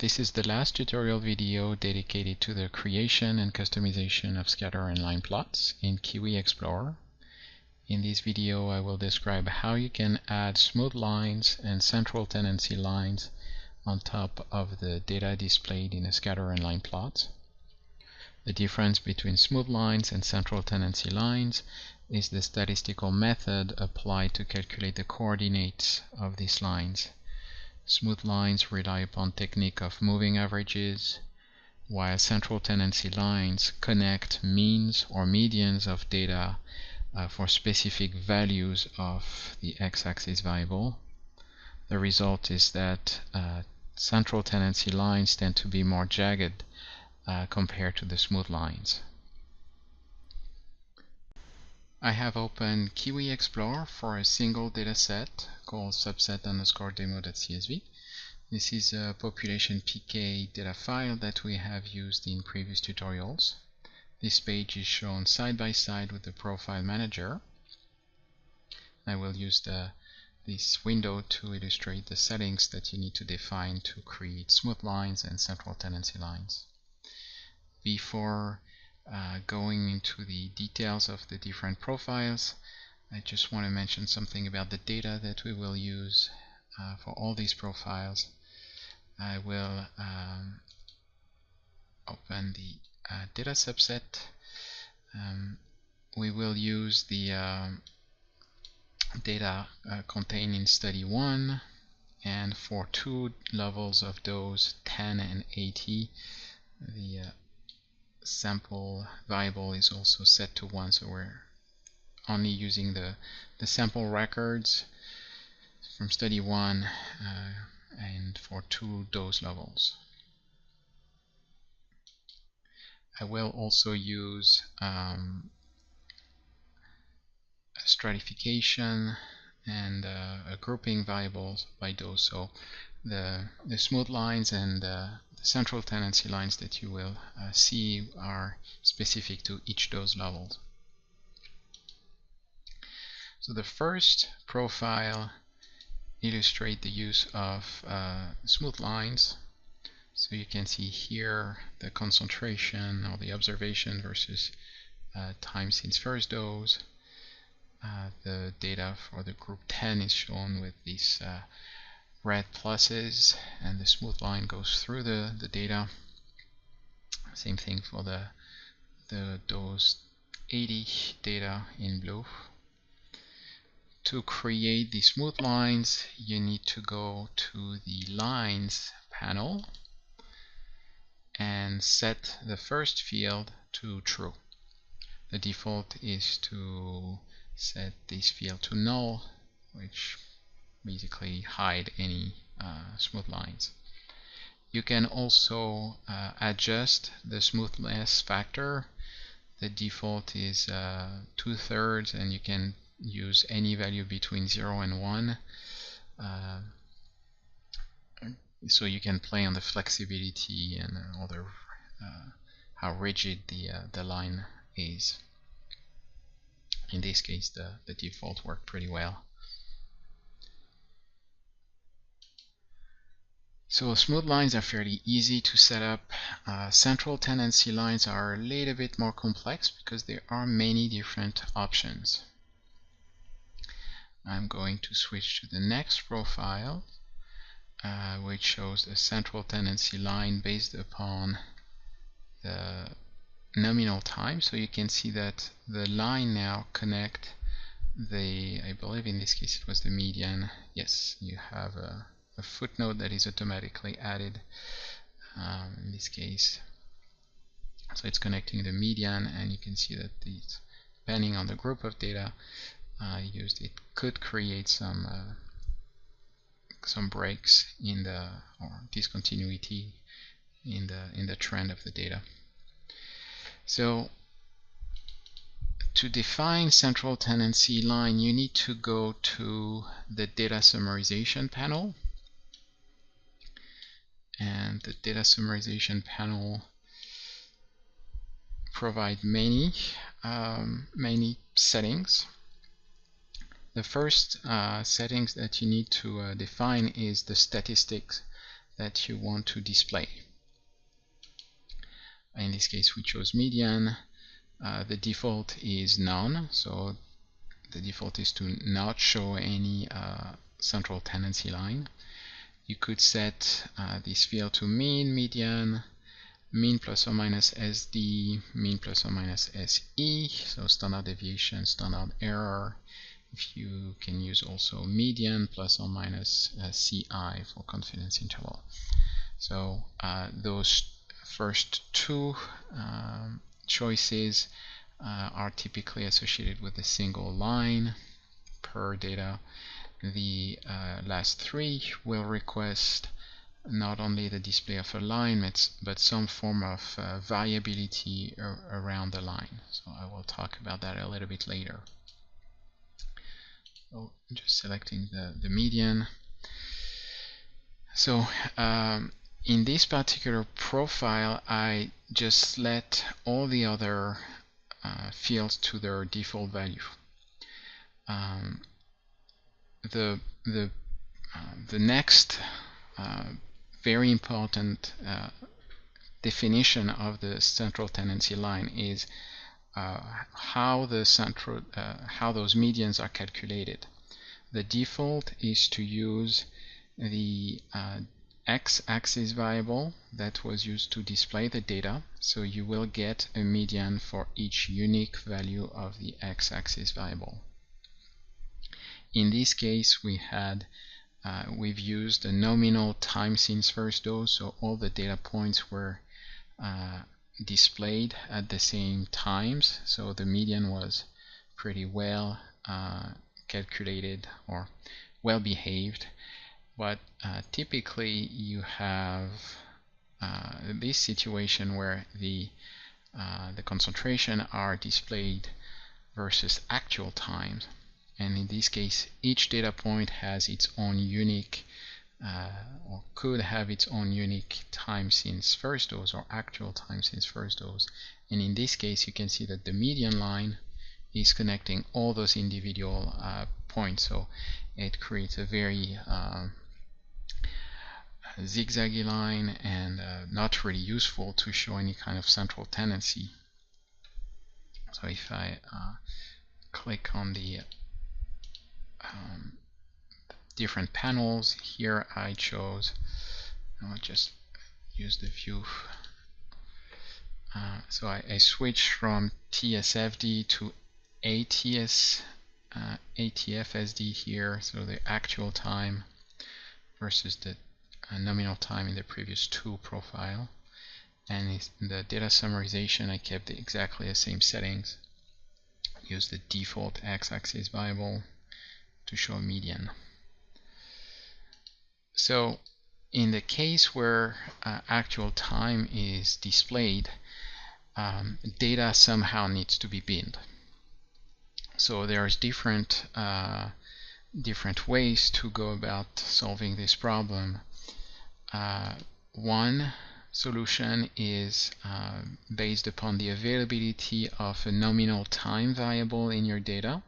This is the last tutorial video dedicated to the creation and customization of scatter and line plots in KIWI Explorer. In this video I will describe how you can add smooth lines and central tendency lines on top of the data displayed in a scatter and line plot. The difference between smooth lines and central tendency lines is the statistical method applied to calculate the coordinates of these lines. Smooth lines rely upon technique of moving averages, while central tendency lines connect means or medians of data for specific values of the x-axis variable. The result is that central tendency lines tend to be more jagged compared to the smooth lines. I have opened KIWI Explorer for a single data set called subset_demo.csv. This is a population PK data file that we have used in previous tutorials. This page is shown side by side with the profile manager. I will use this window to illustrate the settings that you need to define to create smooth lines and central tendency lines. Before going into the details of the different profiles, I just want to mention something about the data that we will use for all these profiles. I will open the data subset. We will use the data contained in study 1, and for two levels of dose 10 and 80, the sample variable is also set to 1, so we're only using the sample records from study 1 and for two dose levels. I will also use a stratification and a grouping variables by dose, so the smooth lines and the central tendency lines that you will see are specific to each dose level. So the first profile illustrates the use of smooth lines. So you can see here the concentration or the observation versus time since first dose. The data for the group 10 is shown with these red pluses, and the smooth line goes through the data. Same thing for the dose 80 data in blue. To create the smooth lines, you need to go to the lines panel and set the first field to true. The default is to set this field to null, which basically hide any smooth lines. You can also adjust the smoothness factor. The default is 2/3, and you can use any value between 0 and 1. So you can play on the flexibility and other how rigid the line is. In this case, the default worked pretty well. So smooth lines are fairly easy to set up. Central tendency lines are a little bit more complex because there are many different options. I'm going to switch to the next profile, which shows a central tendency line based upon the nominal time. So you can see that the line now connect I believe in this case it was the median. Yes, you have a footnote that is automatically added in this case. So it's connecting the median, and you can see that depending on the group of data used, it could create some breaks in or discontinuity in the trend of the data. So to define central tendency line, you need to go to the data summarization panel, and the data summarization panel provide many settings. The first settings that you need to define is the statistics that you want to display. In this case, we chose median. The default is none, so the default is to not show any central tendency line. You could set this field to mean, median, mean plus or minus SD, mean plus or minus SE, so standard deviation, standard error. If you can use also median plus or minus CI for confidence interval. So those first two choices are typically associated with a single line per data. The last three will request not only the display of alignments, but some form of variability around the line. So I will talk about that a little bit later. So just selecting the median. So in this particular profile, I just let all the other fields to their default value. The next very important definition of the central tendency line is how those medians are calculated. The default is to use the x-axis variable that was used to display the data, so you will get a median for each unique value of the x-axis variable. In this case, we've used a nominal time since first dose, so all the data points were displayed at the same times, so the median was pretty well calculated or well behaved. But typically you have this situation where the concentration are displayed versus actual times, and in this case each data point has its own unique or could have its own unique time since first dose or actual time since first dose. And in this case you can see that the median line is connecting all those individual points, so it creates a very zigzaggy line and not really useful to show any kind of central tendency. So if I click on the different panels here, I chose, I'll just use the view. So I switched from TSFD to ATFSD here, so the actual time versus the nominal time in the previous two profile. And in the data summarization, I kept exactly the same settings. Use the default x-axis variable to show median. So in the case where actual time is displayed, data somehow needs to be binned. So there's different ways to go about solving this problem. One solution is based upon the availability of a nominal time variable in your data,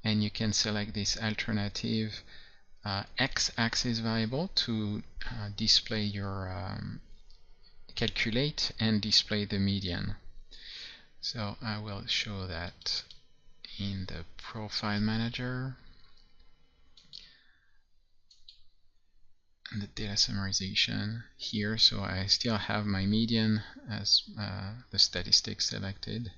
and you can select this alternative x-axis variable to display your calculate and display the median. So I will show that in the profile manager and the data summarization here. So I still have my median as the statistics selected,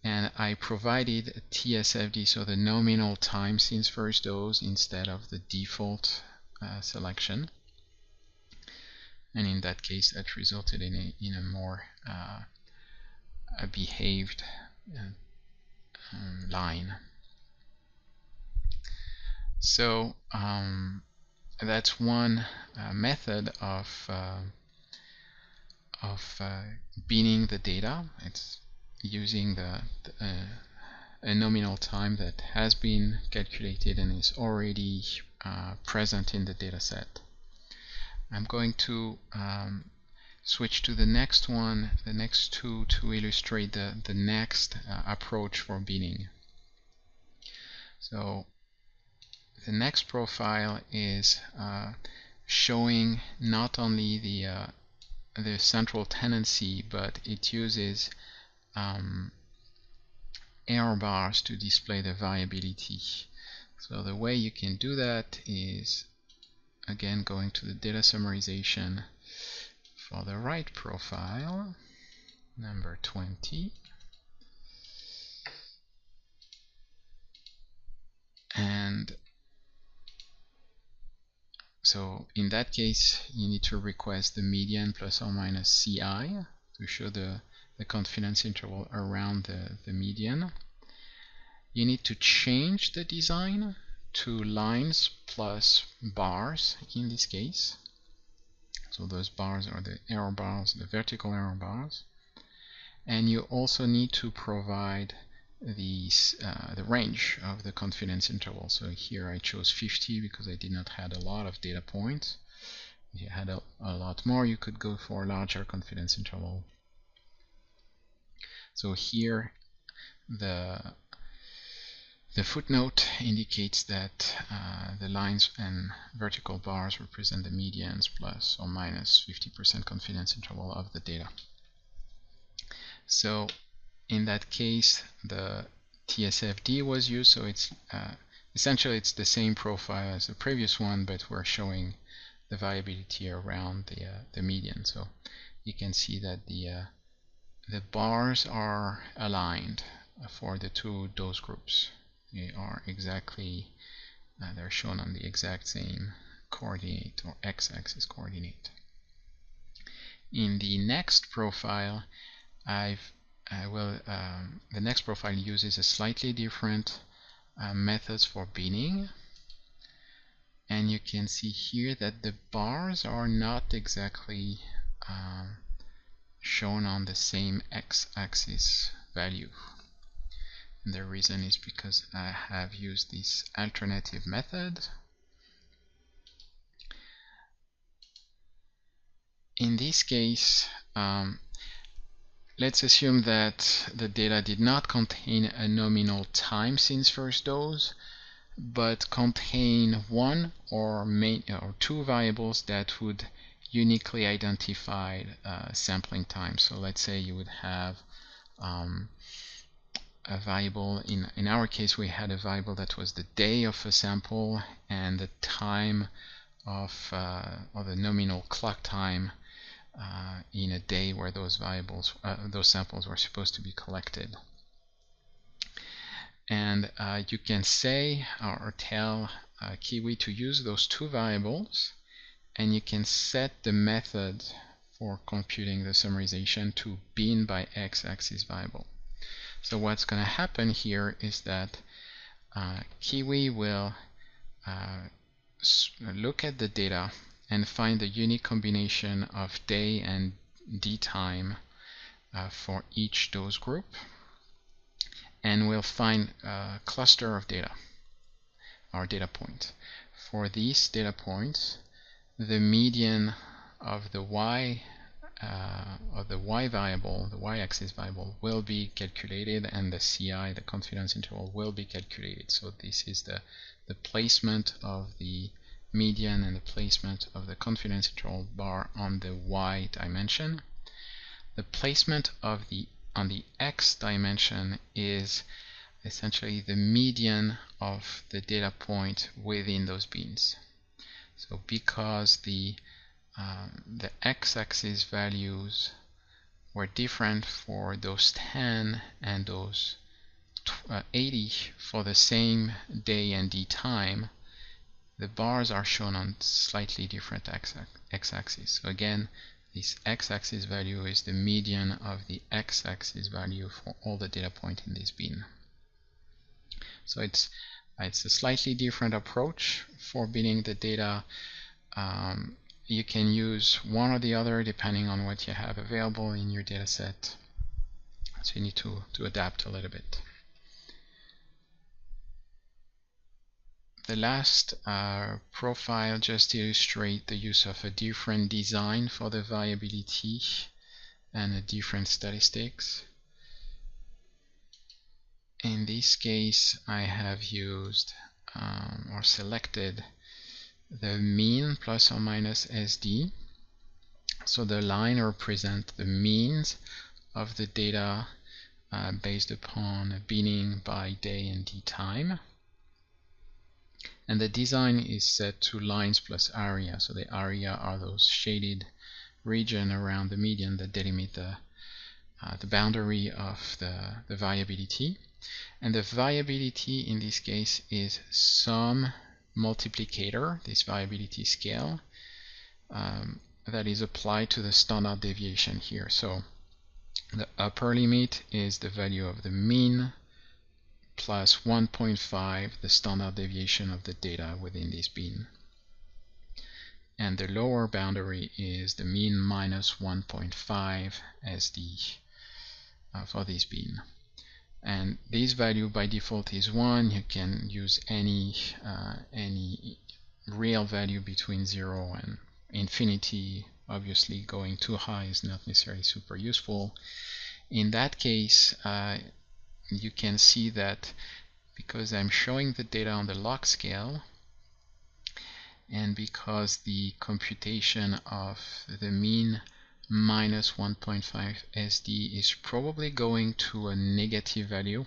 and I provided a TSFD, so the nominal time since first dose, instead of the default selection. And in that case, that resulted in a more behaved line. So that's one method of binning the data. It's using a nominal time that has been calculated and is already present in the data set. I'm going to switch to the next one, the next two, to illustrate the next approach for binning. So the next profile is showing not only the central tendency, but it uses error bars to display the variability. So the way you can do that is, again, going to the data summarization for the right profile, number 20. And so in that case, you need to request the median plus or minus CI to show the confidence interval around the median. You need to change the design to lines plus bars in this case. So those bars are the error bars, the vertical error bars. And you also need to provide the range of the confidence interval. So here I chose 50 because I did not have a lot of data points. If you had a lot more, you could go for a larger confidence interval. So here the footnote indicates that the lines and vertical bars represent the medians plus or minus 50% confidence interval of the data. So in that case, the TSFD was used, so it's essentially it's the same profile as the previous one, but we're showing the variability around the median. So you can see that the bars are aligned for the two dose groups. They are exactly they're shown on the exact same coordinate or x-axis coordinate. In the next profile, the next profile uses a slightly different methods for binning, and you can see here that the bars are not exactly shown on the same x-axis value. And the reason is because I have used this alternative method. In this case, let's assume that the data did not contain a nominal time since first dose, but contain one or two variables that would uniquely identify sampling time. So let's say you would have a variable, in our case we had a variable that was the day of a sample and the time of or the nominal clock time in a day where those samples were supposed to be collected. And you can say or tell KIWI to use those two variables, and you can set the method for computing the summarization to bin by x-axis variable. So what's going to happen here is that KIWI will look at the data and find the unique combination of day and d time for each dose group, and we'll find a cluster of data or data point. For these data points, the median of the y variable, the y-axis variable, will be calculated, and the CI, the confidence interval, will be calculated. So this is the placement of the median and the placement of the confidence interval bar on the y dimension. The placement of on the x dimension is essentially the median of the data point within those bins. So because the x-axis values were different for those 10 and those 80 for the same day and d time, the bars are shown on slightly different x-axis. So again, this x-axis value is the median of the x-axis value for all the data points in this bin. So it's a slightly different approach for binning the data. You can use one or the other depending on what you have available in your data set. So you need to adapt a little bit. The last profile just illustrates the use of a different design for the variability and a different statistics. In this case, I have used or selected the mean plus or minus SD. So the line represents the means of the data based upon binning by day and d time. And the design is set to lines plus area. So the area are those shaded region around the median that delimit the boundary of the variability. And the variability in this case is some multiplicator, this variability scale, that is applied to the standard deviation here. So the upper limit is the value of the mean plus 1.5 the standard deviation of the data within this bin. And the lower boundary is the mean minus 1.5 SD for this bin. And this value by default is 1. You can use any real value between 0 and infinity. Obviously, going too high is not necessarily super useful. In that case, you can see that because I'm showing the data on the log scale, and because the computation of the mean minus 1.5 SD is probably going to a negative value, you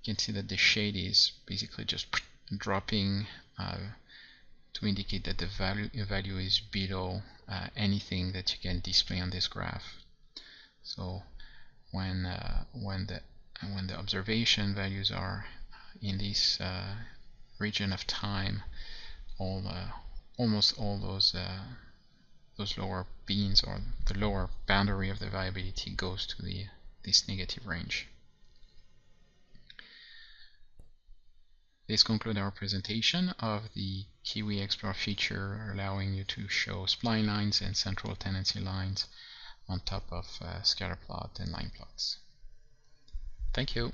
can see that the shade is basically just dropping to indicate that the value is below anything that you can display on this graph. So when the observation values are in this region of time, almost all those lower bins, or the lower boundary of the variability, goes to this negative range. This concludes our presentation of the KIWI Explore feature, allowing you to show spline lines and central tendency lines on top of scatter plot and line plots. Thank you.